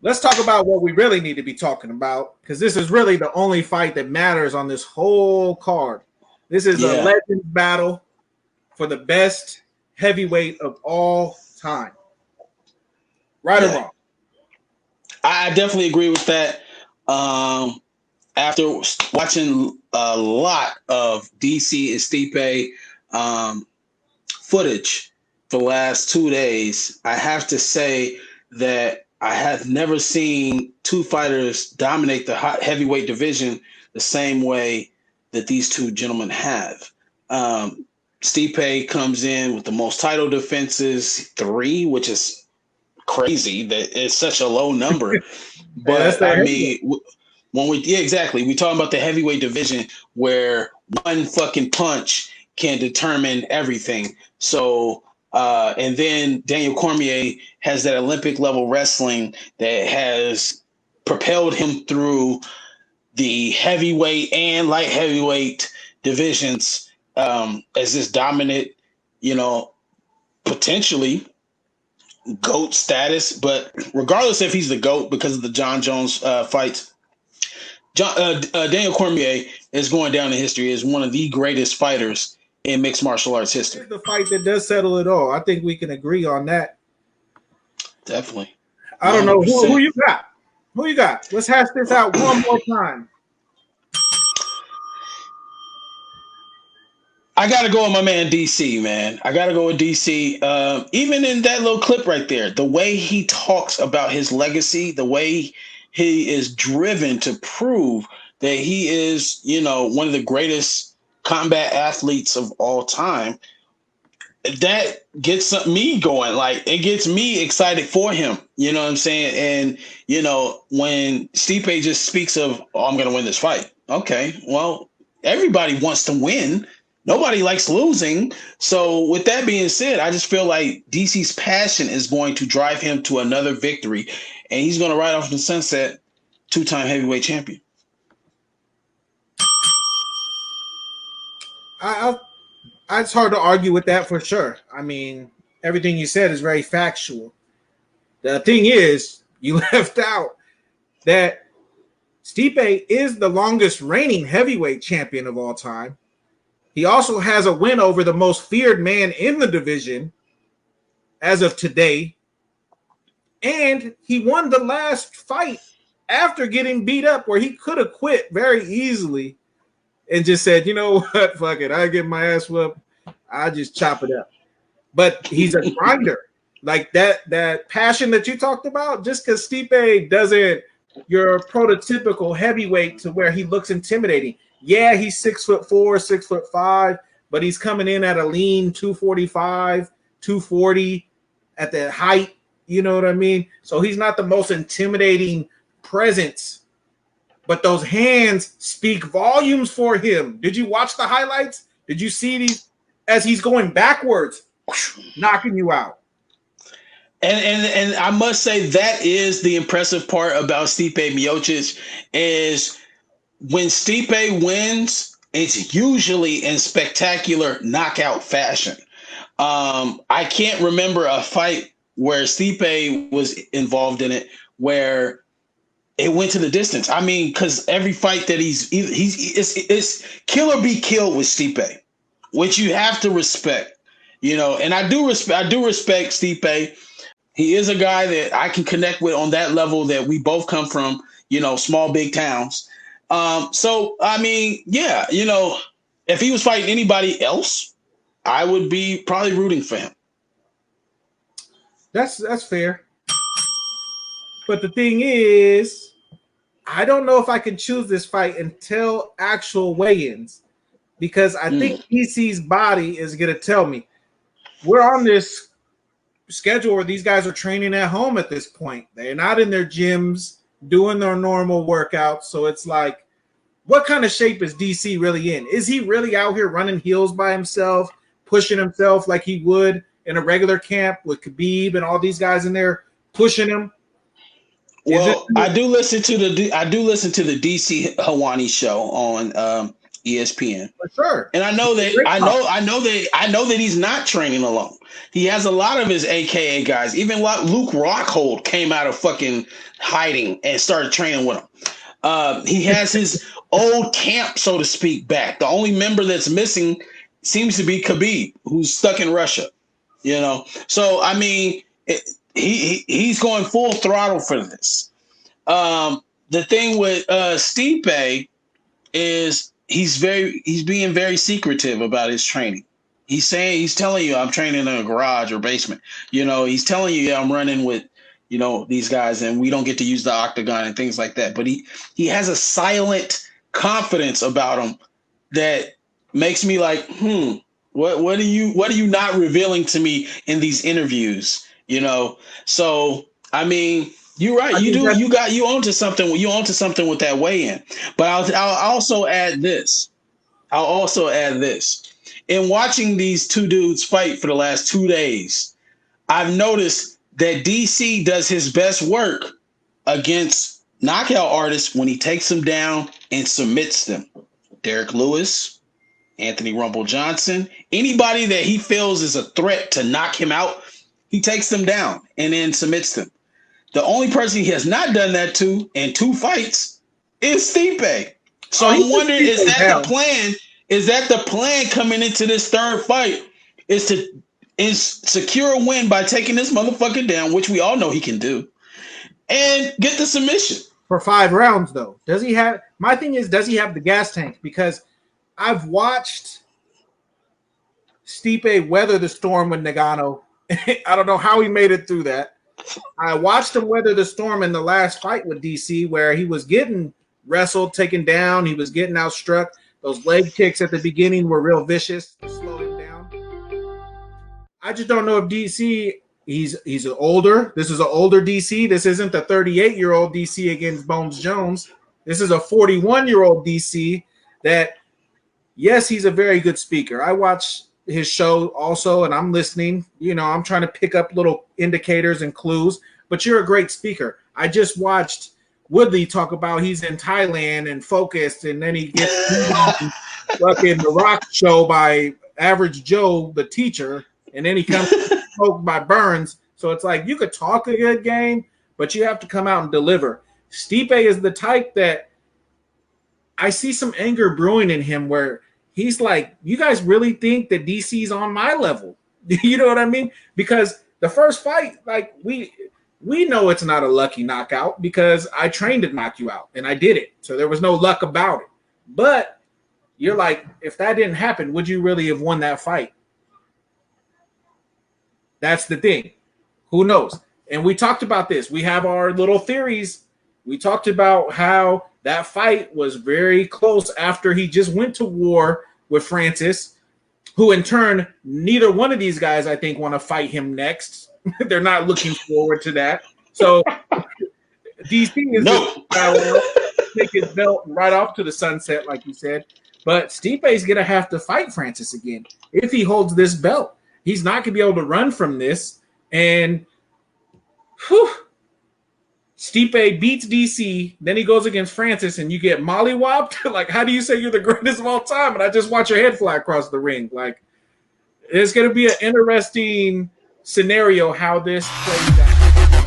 let's talk about what we really need to be talking about, because this is really the only fight that matters on this whole card. This is a Yeah, legends battle for the best heavyweight of all time. Right or yeah. wrong? I definitely agree with that. After watching a lot of DC and Stipe um, footage for the last 2 days, I have to say that I have never seen two fighters dominate the heavyweight division the same way that these two gentlemen have. Um, Stipe comes in with the most title defenses, three, which is crazy that it's such a low number. Hey, that's But the I heavyweight. mean, when we yeah, exactly, we talking about the heavyweight division where one fucking punch can determine everything. So and then Daniel Cormier has that Olympic level wrestling that has propelled him through the heavyweight and light heavyweight divisions as this dominant, you know, potentially GOAT status. But regardless if he's the GOAT because of the John Jones fights, Daniel Cormier is going down in history as one of the greatest fighters in mixed martial arts history. Here's the fight that does settle it all. I think we can agree on that. Definitely, I don't know who 100%. you got. Who you got? Let's hash this out one more time. I got to go with my man DC, man. I got to go with DC. Even in that little clip right there, the way he talks about his legacy, the way he is driven to prove that he is, you know, one of the greatest combat athletes of all time, that gets me going. Like, it gets me excited for him. You know what I'm saying? And, you know, when Stipe just speaks of, oh, I'm going to win this fight. Okay, well, everybody wants to win. Nobody likes losing. So with that being said, I just feel like DC's passion is going to drive him to another victory. And he's going to ride off in the sunset, two-time heavyweight champion. I, it's hard to argue with that for sure. I mean, everything you said is very factual. The thing is, you left out that Stipe is the longest reigning heavyweight champion of all time. He also has a win over the most feared man in the division as of today. And he won the last fight after getting beat up, where he could have quit very easily and just said, you know what, fuck it, I get my ass whooped, I just chop it up. But he's a grinder. Like that passion that you talked about, just because Stipe doesn't your prototypical heavyweight to where he looks intimidating. Yeah, he's 6'4", 6'5", but he's coming in at a lean 245, 240 at the height. You know what I mean? So he's not the most intimidating presence, but those hands speak volumes for him. Did you watch the highlights? Did you see these as he's going backwards, knocking you out? And I must say that is the impressive part about Stipe Miocic is when Stipe wins, it's usually in spectacular knockout fashion. I can't remember a fight where Stipe was involved in it where it went to the distance. I mean, because every fight that it's kill or be killed with Stipe, which you have to respect. You know, and I do respect Stipe. He is a guy that I can connect with on that level that we both come from, you know, small, big towns. So, I mean, yeah, you know, if he was fighting anybody else, I would be probably rooting for him. That's fair. But the thing is, I don't know if I can choose this fight until actual weigh-ins, because I think EC's body is going to tell me we're on this schedule where these guys are training at home at this point. They're not in their gyms doing their normal workouts. So it's like, what kind of shape is DC really in? Is he really out here running heels by himself, pushing himself like he would in a regular camp with Khabib and all these guys in there pushing him? Well, I do listen to the DC Hawani show on ESPN. For sure. And I know that he's not training alone. He has a lot of his AKA guys. Even Luke Rockhold came out of fucking hiding and started training with him. He has his old camp, so to speak, back. The only member that's missing seems to be Khabib, who's stuck in Russia. You know, so I mean, he's going full throttle for this. The thing with Stipe is he's being very secretive about his training. He's telling you I'm training in a garage or basement. You know, he's telling you, yeah, I'm running with, you know, these guys and we don't get to use the octagon and things like that. But he has a silent confidence about him that makes me like, what are you not revealing to me in these interviews? You know, so I mean, you're right. You onto something. You onto something with that weigh-in. But I'll also add this. In watching these two dudes fight for the last 2 days, I've noticed that DC does his best work against knockout artists when he takes them down and submits them. Derek Lewis, Anthony Rumble Johnson, anybody that he feels is a threat to knock him out, he takes them down and then submits them. The only person he has not done that to in 2 fights is Stipe. So I'm wondering, is that the plan? Is that the plan coming into this third fight? Is to secure a win by taking this motherfucker down, which we all know he can do, and get the submission for 5 rounds. Though, does he have? My thing is, does he have the gas tank? Because I've watched Stipe weather the storm with Nagano. I don't know how he made it through that. I watched him weather the storm in the last fight with DC, where he was getting wrestled, taken down. He was getting outstruck. Those leg kicks at the beginning were real vicious to slow him down. I just don't know if DC, he's an older. This is an older DC. This isn't the 38-year-old DC against Bones Jones. This is a 41-year-old DC that, yes, he's a very good speaker. I watch his show also, and I'm listening. You know, I'm trying to pick up little indicators and clues, but you're a great speaker. I just watched Woodley talk about he's in Thailand and focused, and then he gets fucking The Rock show by Average Joe, the teacher, and then he comes smoked by Burns. So it's like you could talk a good game, but you have to come out and deliver. Stipe is the type that I see some anger brewing in him where he's like, you guys really think that DC's on my level? You know what I mean? Because the first fight, like we know it's not a lucky knockout because I trained to knock you out and I did it. So there was no luck about it. But you're like, if that didn't happen, would you really have won that fight? That's the thing. Who knows? And we talked about this. We have our little theories. We talked about how that fight was very close after he just went to war with Francis, who in turn, neither one of these guys, I think, want to fight him next. They're not looking forward to that. So DC is take his belt right off to the sunset, like you said. But Stipe's going to have to fight Francis again if he holds this belt. He's not going to be able to run from this. And Stipe beats DC, then he goes against Francis, and you get mollywopped. Like, how do you say you're the greatest of all time? And I just watch your head fly across the ring. Like, it's going to be an interesting scenario how this plays out.